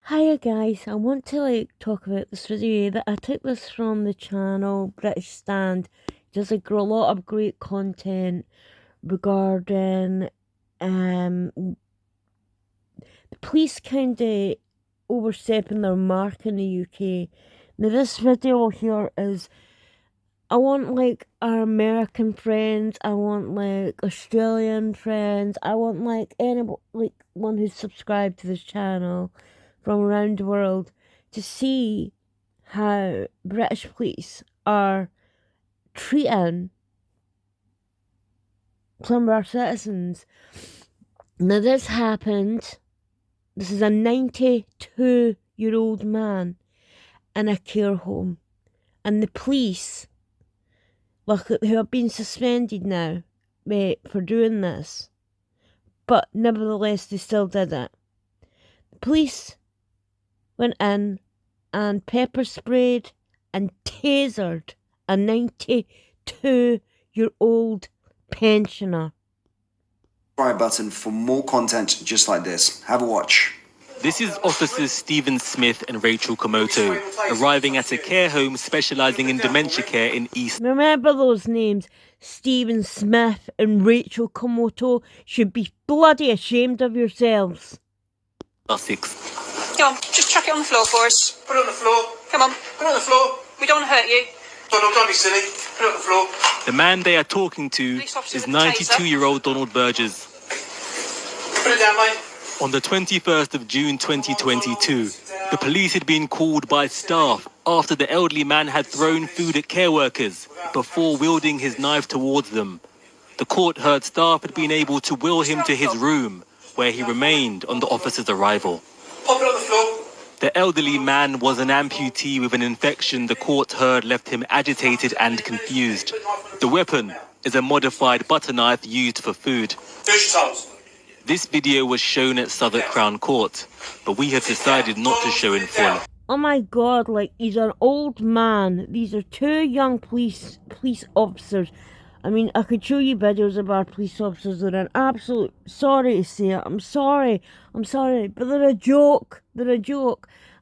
Hiya guys, I want to talk about this video that I took this from the channel British Stand. Does a lot of great content regarding the police kind of overstepping their mark in the UK. Now this video here is I want our American friends, I want Australian friends, I want one who's subscribed to this channel from around the world to see how British police are treating some of our citizens. Now this happened, this is a 92-year-old man in a care home, and the police, who have been suspended now for doing this, but nevertheless they still did it. The police went in and pepper sprayed and tasered a 92-year-old pensioner. Subscribe button for more content just like this. Have a watch. This is Officers Stephen Smith and Rachel Komoto arriving at a care home specialising in dementia care in East. Remember those names, Stephen Smith and Rachel Komoto. Should be bloody ashamed of yourselves. Sussex. Come on, just chuck it on the floor for us. Put it on the floor. Come on. Put it on the floor. We don't want to hurt you. Don't be silly. Put it on the floor. The man they are talking to is 92-year-old Donald Burgess. Put it down, mate. On the 21st of June 2022, the police had been called by staff after the elderly man had thrown food at care workers before wielding his knife towards them. The court heard staff had been able to wheel him to his room, where he remained on the officer's arrival. Pop it on the floor. The elderly man was an amputee with an infection the court heard left him agitated and confused. The weapon is a modified butter knife used for food. Use your toes. This video was shown at Southwark Crown Court, but we have decided not to show in full. Oh my god, he's an old man. These are two young police officers. I mean, I could show you videos of our police officers that are an absolute, sorry to say it, I'm sorry, but they're a joke.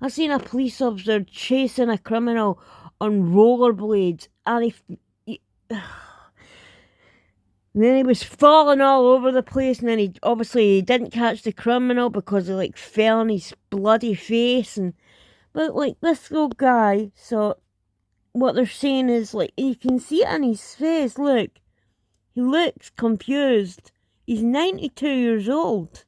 I've seen a police officer chasing a criminal on rollerblades, and then he was falling all over the place, and then he didn't catch the criminal because he fell on his bloody face, but this little guy, so what they're saying is you can see it on his face, look, he looks confused. He's 92 years old.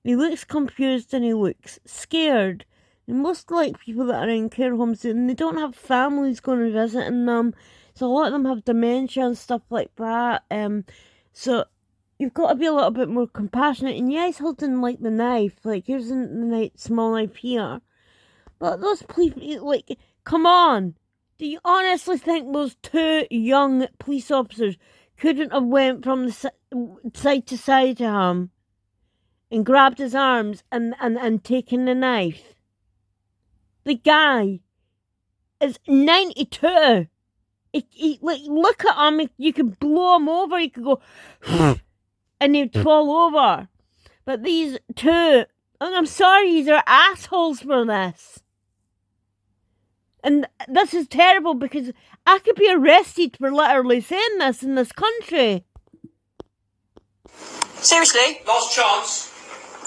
He looks confused and he looks scared. And most people that are in care homes, and they don't have families going and visiting them. So a lot of them have dementia and stuff like that. So you've got to be a little bit more compassionate. And yeah, he's holding the knife. Here's the small knife here. But those police, come on. Do you honestly think those two young police officers couldn't have went from the side to side to him and grabbed his arms and taken the knife? The guy is 92. Look at him. You could blow him over. You could go and he'd fall over. But these two, and I'm sorry, they're assholes for this. And this is terrible because I could be arrested for literally saying this in this country. Seriously? Last chance.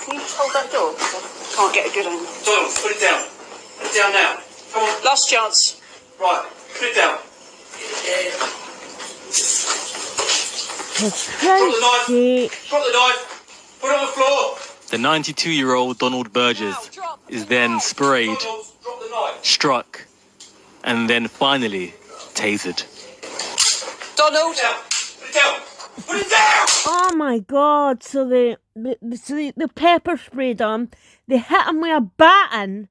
Can you just hold that door? I can't get a good angle. Donald, put it down. Put it down now. Come on. Last chance. Right. Put it down. For Drop the Christ's sake. knife. Drop the knife. Put it on the floor. The 92-year-old Donald Burgess is then sprayed, Donald, drop the knife. struck, and then finally tasered. Donald! Put it down. Put it down. Oh my god, so the pepper sprayed him, they hit him with a baton,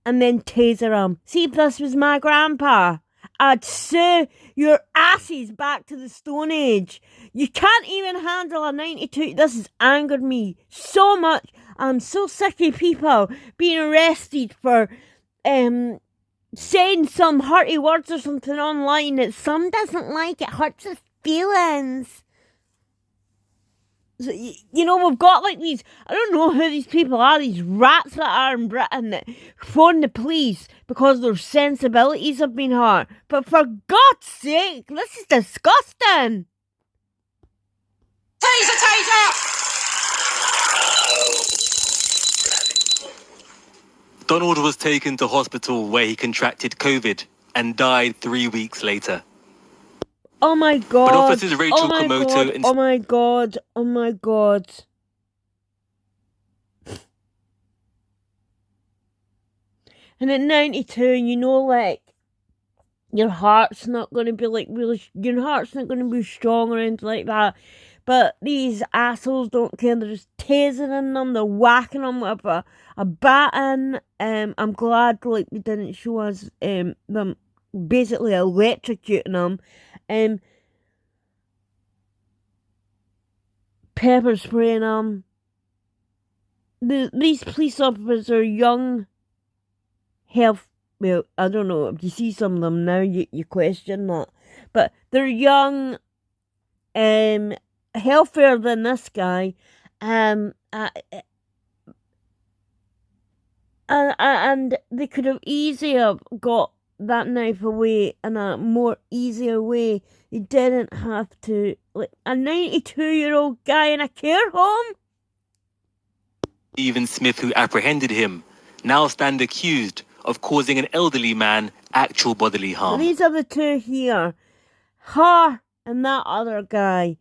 and then taser him. See, if this was my grandpa, I'd sue your asses back to the Stone Age. You can't even handle a 92. This has angered me so much. I'm so sick of people being arrested for saying some hearty words or something online that some doesn't like. It hurts his feelings. So, you know, we've got like these, I don't know who these people are, these rats that are in Britain that phone the police because their sensibilities have been hurt. But for God's sake, this is disgusting. Taser, taser! Donald was taken to hospital where he contracted COVID and died 3 weeks later. Oh my God. But officers Rachel oh my Komoto God. and Oh my God. Oh my God. And at 92, you know, like, your heart's not going to be like really, your heart's not going to be strong or anything like that. But these assholes don't care. They're just tasering them. They're whacking them with a baton. I'm glad like they didn't show us them basically electrocuting them. Pepper spraying them. These police officers are young, health. Well, I don't know. If you see some of them now, you question that. But they're young, healthier than this guy, and they could have easily have got that knife away in a more easier way. They didn't have to, like, a 92-year-old guy in a care home. Stephen Smith, who apprehended him, now stand accused of causing an elderly man actual bodily harm. These are the two here. Her and that other guy.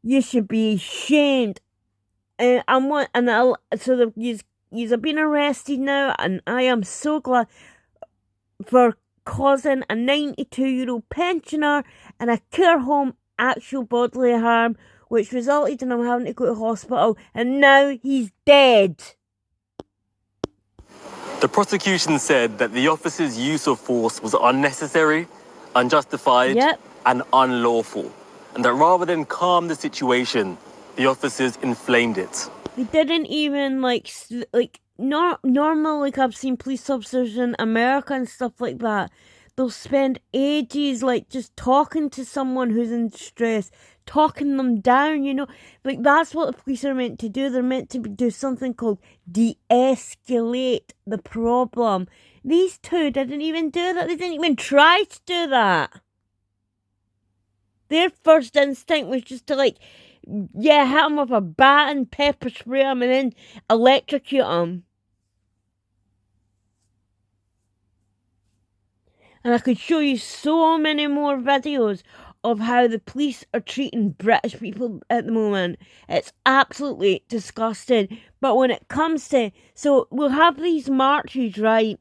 You should be ashamed. So you've been arrested now, and I am so glad for causing a 92-year-old pensioner in a care home actual bodily harm, which resulted in him having to go to hospital, and now he's dead. The prosecution said that the officer's use of force was unnecessary, unjustified, and unlawful, and that rather than calm the situation, the officers inflamed it. They didn't even normal, like I've seen police officers in America and stuff like that. They'll spend ages like just talking to someone who's in distress, talking them down, you know. Like that's what the police are meant to do. They're meant to do something called de-escalate the problem. These two didn't even do that. They didn't even try to do that. Their first instinct was just to hit him with a bat and pepper spray him and then electrocute him. And I could show you so many more videos of how the police are treating British people at the moment. It's absolutely disgusting. But when it comes to... So we'll have these marches, right?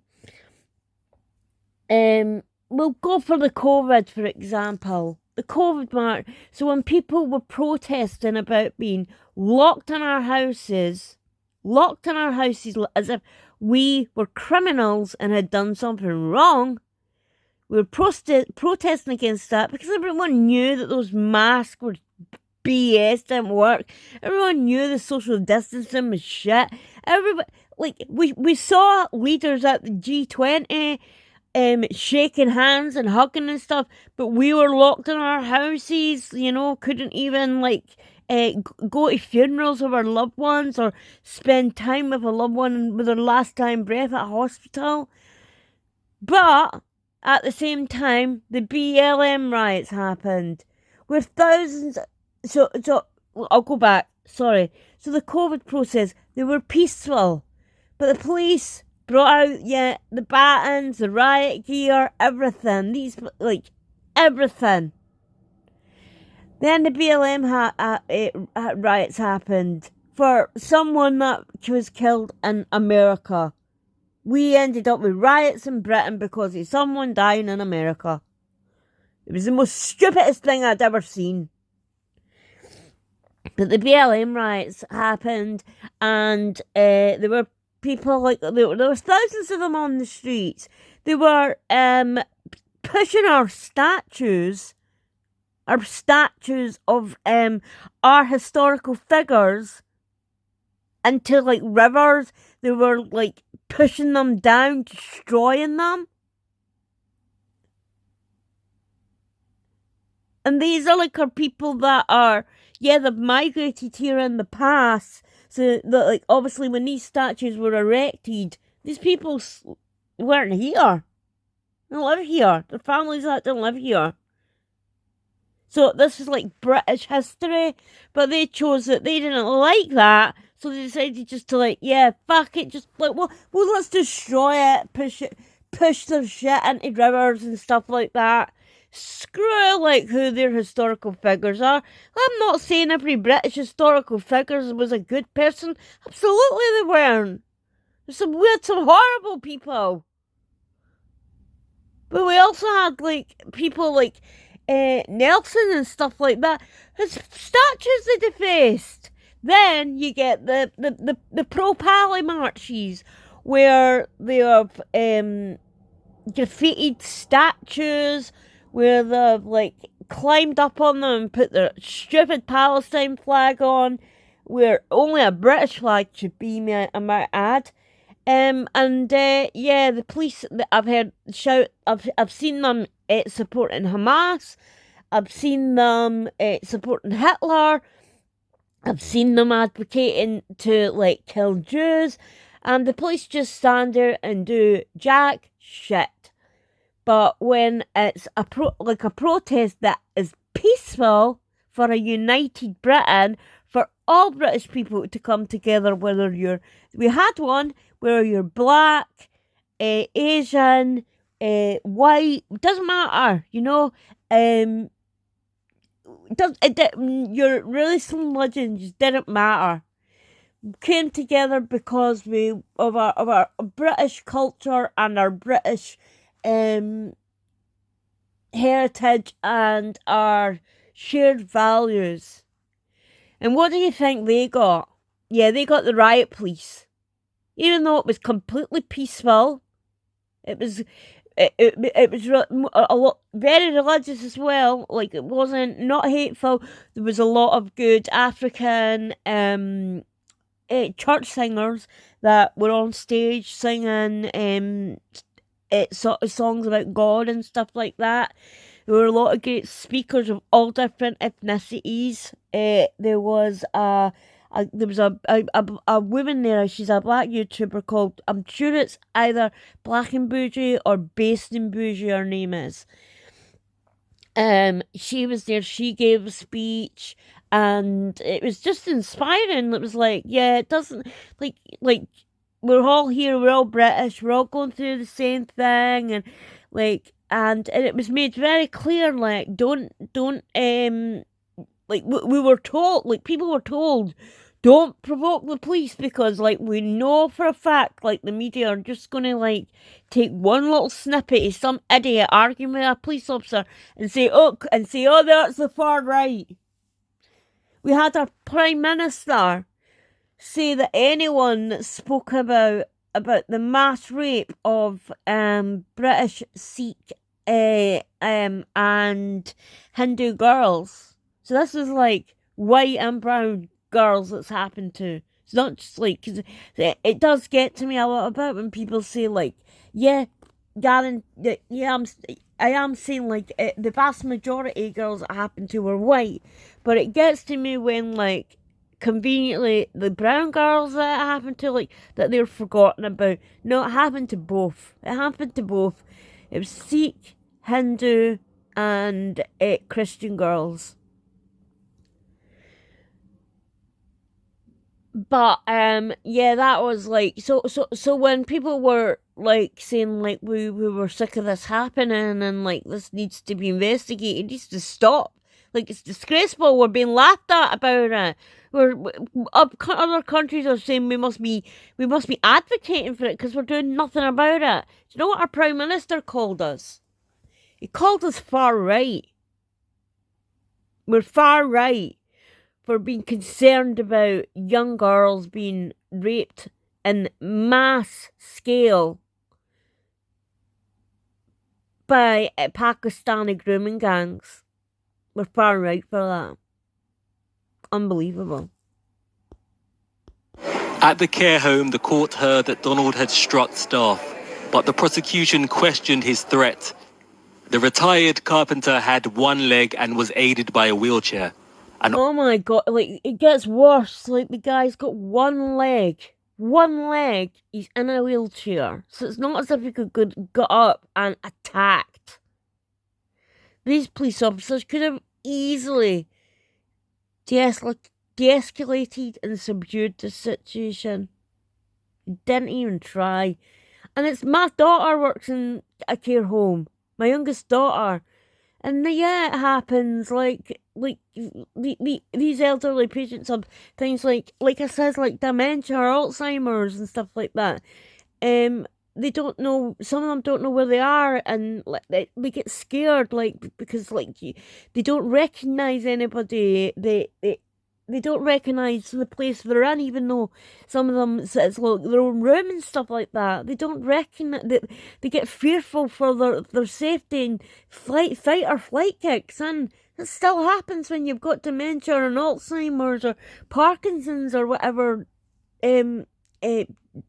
We'll go for the COVID, for example. The COVID march. So when people were protesting about being locked in our houses as if we were criminals and had done something wrong, we were protesting against that because everyone knew that those masks were BS, didn't work. Everyone knew the social distancing was shit. Everybody, we saw leaders at the G20 shaking hands and hugging and stuff, but we were locked in our houses, you know, couldn't even go to funerals of our loved ones or spend time with a loved one with their last dying breath at a hospital. But at the same time, the BLM riots happened where thousands... So I'll go back, sorry. So the COVID process, they were peaceful, but the police brought out, the batons, the riot gear, everything. Everything. Then the BLM riots happened for someone that was killed in America. We ended up with riots in Britain because of someone dying in America. It was the most stupidest thing I'd ever seen. But the BLM riots happened, and there were people there were thousands of them on the streets. They were pushing our statues of our historical figures into rivers. They were pushing them down, destroying them. And these are like our people that are, yeah, they've migrated here in the past. So that, like, obviously when these statues were erected, these people weren't here. They don't live here. Their families that don't live here. So this is like British history, but they chose that they didn't like that, so they decided just to like, yeah, fuck it, just like, well let's destroy it, push their shit into rivers and stuff like that. Screw like who their historical figures are. I'm not saying every British historical figure was a good person. Absolutely they weren't. There's some weird, some horrible people. But we also had like people like Nelson and stuff like that. His statues they defaced. Then you get the pro-pally marches where they have graffitied statues, where they've like climbed up on them and put their stupid Palestine flag on, where only a British flag should be, I might add. Yeah, the police that I've heard shout, I've seen them supporting Hamas. I've seen them supporting Hitler. I've seen them advocating to like kill Jews, and the police just stand there and do jack shit. But when it's a protest that is peaceful for a united Britain, for all British people to come together, we had one where you're black, Asian, white, doesn't matter, you know, your religious legends didn't matter. Came together because of our British culture and our British heritage and our shared values. And what do you think they got? Yeah, they got the riot police. Even though it was completely peaceful, it was a lot very religious as well. Like it wasn't not hateful. There was a lot of good African church singers that were on stage singing songs about God and stuff like that. There were a lot of great speakers of all different ethnicities. There was a woman there. She's a black YouTuber called, I'm sure it's either Black and Bougie or Based and Bougie, her name is. She was there, she gave a speech, and it was just inspiring. It was like, yeah, it doesn't, like, we're all here, we're all British, we're all going through the same thing, and, like, and it was made very clear, like, don't, like, we were told, like, people were told, don't provoke the police, because, like, we know for a fact, like, the media are just gonna, like, take one little snippet of some idiot arguing with a police officer and say, oh, that's the far right. We had our Prime Minister say that anyone that spoke about the mass rape of British Sikh and Hindu girls. So this is like white and brown girls that's happened to. It's not just like, cause it does get to me a lot about when people say like, yeah, Gavin, yeah, I am saying like the vast majority of girls that happened to were white, but it gets to me when like conveniently the brown girls that it happened to, like, that they're forgotten about. No, it happened to both. It happened to both. It was Sikh, Hindu, and Christian girls. But yeah, that was like so when people were like saying like we were sick of this happening and like this needs to be investigated, it needs to stop. Like, it's disgraceful. We're being laughed at about it. Other countries are saying we must be advocating for it because we're doing nothing about it. Do you know what our Prime Minister called us? He called us far right. We're far right for being concerned about young girls being raped in mass scale by Pakistani grooming gangs. We're far right for that. Unbelievable. At the care home, the court heard that Donald had struck staff, but the prosecution questioned his threat. The retired carpenter had one leg and was aided by a wheelchair. And Oh my god, like, it gets worse. Like, the guy's got one leg. One leg, he's in a wheelchair. So it's not as if he could got up and attacked. These police officers could have easily de-escalated and subdued the situation. Didn't even try. And it's my daughter works in a care home. My youngest daughter. And yeah, it happens. Like these elderly patients have things like I said, like dementia or Alzheimer's and stuff like that. They don't know. Some of them don't know where they are, and they get scared, like, because they don't recognize anybody. They don't recognise the place they're in, even though some of them it's like their own room and stuff like that. They don't recognise that. They get fearful for their safety, and fight or flight kicks in. It still happens when you've got dementia or Alzheimer's or Parkinson's or whatever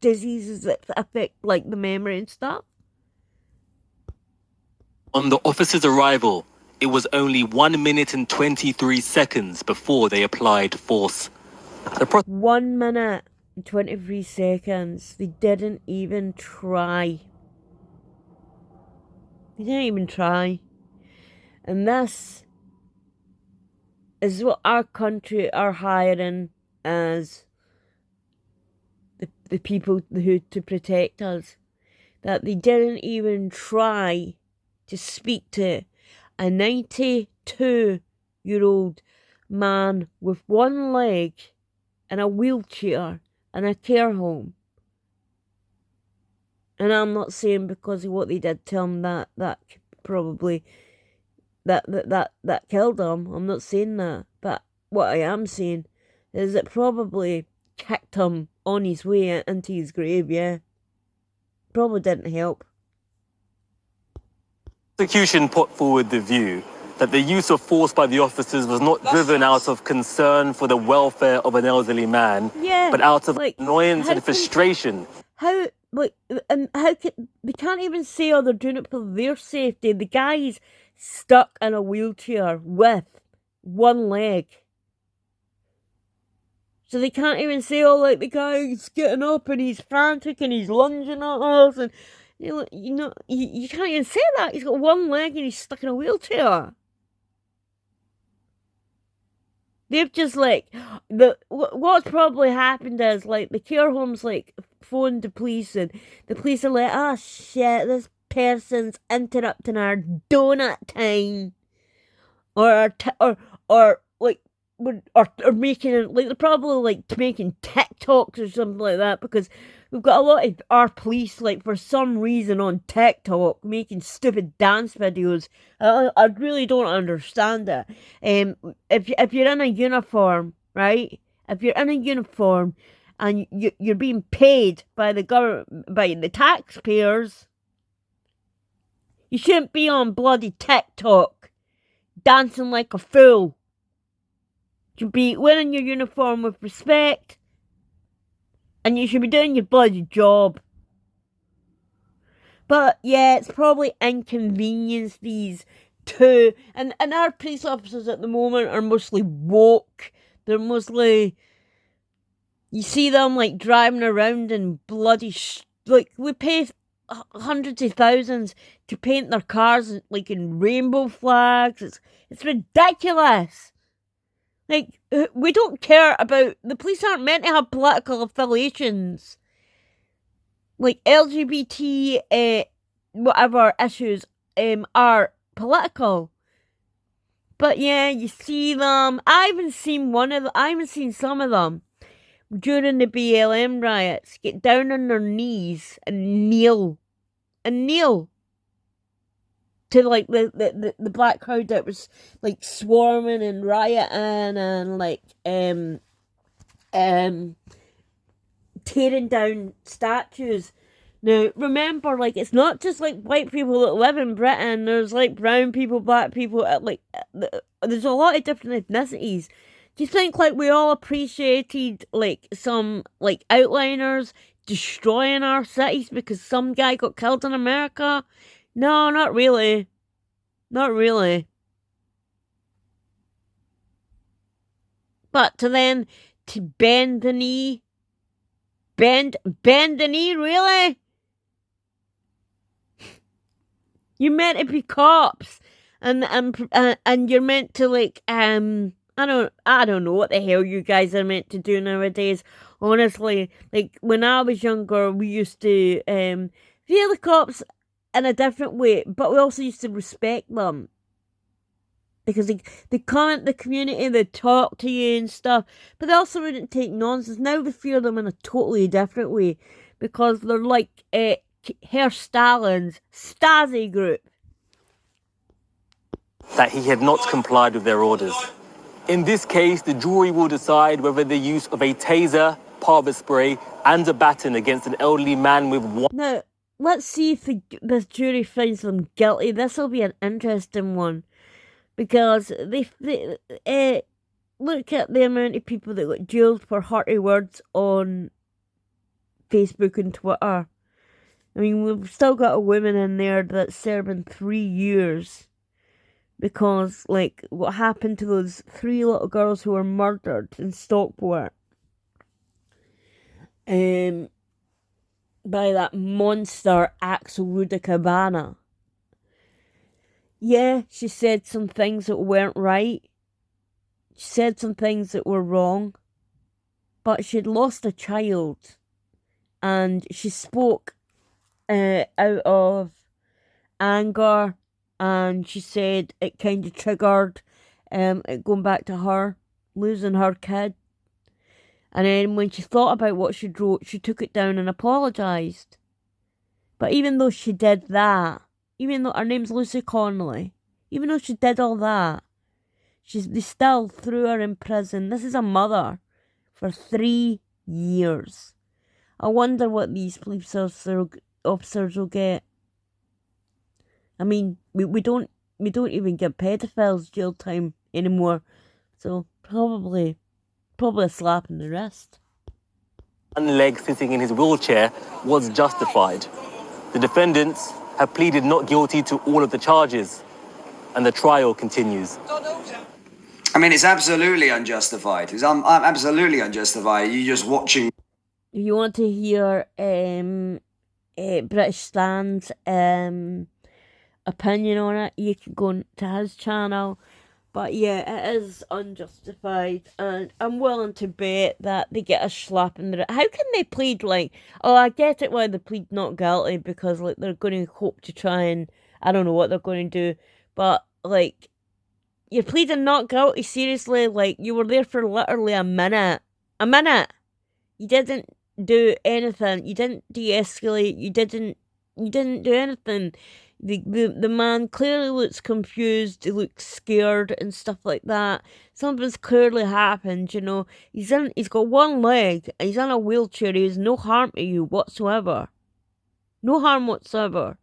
diseases that affect like the memory and stuff. on the officer's arrival, it was only 1 minute and 23 seconds before they applied force. 1 minute and 23 seconds. They didn't even try. They didn't even try. And this is what our country are hiring as the people who to protect us. That they didn't even try to speak to a 92-year-old man with one leg in a wheelchair in a care home. And I'm not saying because of what they did to him that probably that killed him. I'm not saying that. But what I am saying is it probably kicked him on his way into his grave, yeah. Probably didn't help. Prosecution put forward the view that the use of force by the officers was not driven out of concern for the welfare of an elderly man, but out of annoyance and frustration. How can they can't even say they're doing it for their safety? The guy's stuck in a wheelchair with one leg. So they can't even say, the guy's getting up and he's frantic and he's lunging at us, and you can't even say that. He's got one leg and he's stuck in a wheelchair. They've just what's probably happened is the care home's phoned the police, and the police are like, oh shit, this person's interrupting our donut time, or making they're probably making TikToks or something like that, because we've got a lot of our police for some reason on TikTok making stupid dance videos. I really don't understand it. If you're in a uniform, right? If you're in a uniform and you're being paid by the government, by the taxpayers, you shouldn't be on bloody TikTok dancing like a fool. You should be wearing your uniform with respect, and you should be doing your bloody job. But yeah, it's probably inconvenienced these two, and our police officers at the moment are mostly woke. They're mostly, you see them driving around in bloody we pay hundreds of thousands to paint their cars in rainbow flags. It's ridiculous. We don't care about... The police aren't meant to have political affiliations. LGBT, whatever issues are political. But yeah, you see them. I haven't seen some of them during the BLM riots get down on their knees and kneel. To the black crowd that was swarming and rioting and tearing down statues. Now remember, it's not just white people that live in Britain. There's brown people, black people. There's a lot of different ethnicities. Do you think we all appreciated some outliners destroying our cities because some guy got killed in America? No, not really. Not really. But to then to bend the knee, bend the knee, really? You're meant to be cops, and you're meant to like I don't know what the hell you guys are meant to do nowadays. Honestly, like when I was younger, we used to view the cops in a different way, but we also used to respect them. Because they comment the community, they talk to you and stuff, but they also wouldn't take nonsense. Now we fear them in a totally different way because they're like Herr Stalin's Stasi group. That he had not complied with their orders. In this case, the jury will decide whether the use of a taser, parbot spray, and a baton against an elderly man with one. Now, let's see if this jury finds them guilty. This will be an interesting one. Because they look at the amount of people that got jailed for hurty words on Facebook and Twitter. I mean, we've still got a woman in there that's serving 3 years because, like, what happened to those 3 little girls who were murdered in Stockport by that monster Axel Rudicabana. Yeah, she said some things that weren't right. She said some things that were wrong. But she'd lost a child. And she spoke out of anger. And she said it kind of triggered it going back to her losing her kid. And then when she thought about what she wrote, she took it down and apologised. But even though she did that, even though her name's Lucy Connolly, even though she did all that, they still threw her in prison. This is a mother for 3 years. I wonder what these police officers will get. I mean, we don't even give pedophiles jail time anymore, so probably a slap in the wrist. One leg sitting in his wheelchair was justified. The defendants have pleaded not guilty to all of the charges, and the trial continues. I mean, it's absolutely unjustified. It's absolutely unjustified. You're just watching. If you want to hear British Stan's opinion on it, you can go to his channel. But yeah, it is unjustified, and I'm willing to bet that they get a slap in the. How can they plead like? Oh, I get it why they plead not guilty because like they're going to hope to try and I don't know what they're going to do, but like you're pleading not guilty. Seriously, like you were there for literally a minute. You didn't do anything. You didn't de-escalate. You didn't do anything. The man clearly looks confused, he looks scared and stuff like that. Something's clearly happened, you know. He's got one leg, he's in a wheelchair, he has no harm to you whatsoever. No harm whatsoever.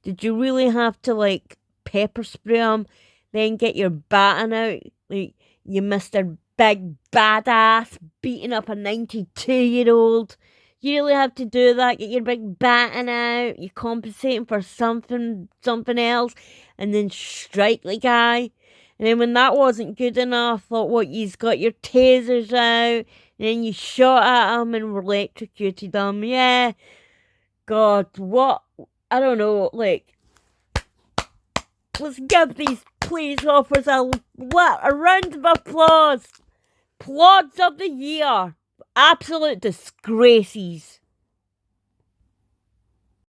Did you really have to like pepper spray him, then get your baton out? Like you Mr. Big Badass beating up a 92-year-old? You really have to do that, get your big baton out, you're compensating for something else, and then strike the guy. And then when that wasn't good enough, thought what, you've got your tasers out, and then you shot at him and electrocuted him. Yeah, God, what, I don't know, like, let's give these police officers a round of applause. Applause of the year. Absolute disgraces.